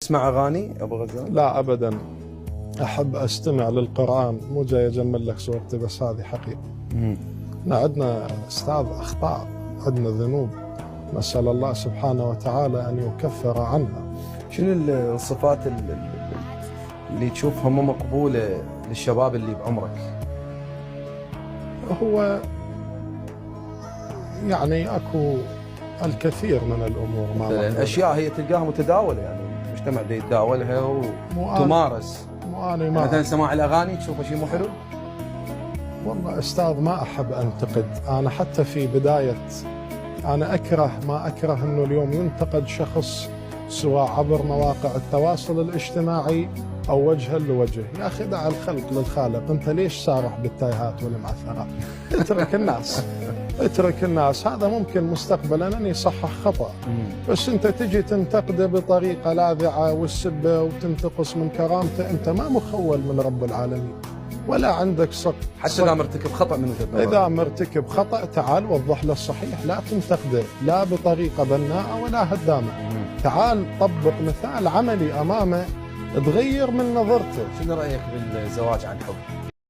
تسمع اغاني ابو غزال؟ لا ابدا، احب استمع للقران، مو جاي اجمل لك صورتي، بس هذه حقيقه. احنا عندنا استاذ اخطاء، عندنا ذنوب، نسال الله سبحانه وتعالى ان يكفر عنها. شنو الصفات اللي تشوفها مو مقبوله للشباب اللي بعمرك؟ هو يعني اكو الكثير من الامور ما الاشياء هي تلقاها متداوله، يعني المجتمع دا يتداولها وتمارس. مثلا سماع الاغاني تشوفه شيء مو حلو؟ والله استاذ ما احب انتقد، انا حتى في بدايه انا ما اكره انه اليوم ينتقد شخص سواء عبر مواقع التواصل الاجتماعي او وجها لوجه. يا اخي دع الخلق للخالق، انت ليش سارح بالتايهات والمعثرات؟ اترك الناس، هذا ممكن مستقبلا ان يصحح خطا، بس انت تجي تنتقده بطريقه لاذعه والسبه وتنتقص من كرامته، انت ما مخول من رب العالمين ولا عندك صدق. حتى اذا مرتكب خطا من وجهه نظرك، اذا مرتكب خطا تعال وضح له الصحيح، لا تنتقده لا بطريقه بناءه ولا هدامه. تعال طبق مثال عملي امامه تغير من نظرته. شنو رايك بالزواج عن حب؟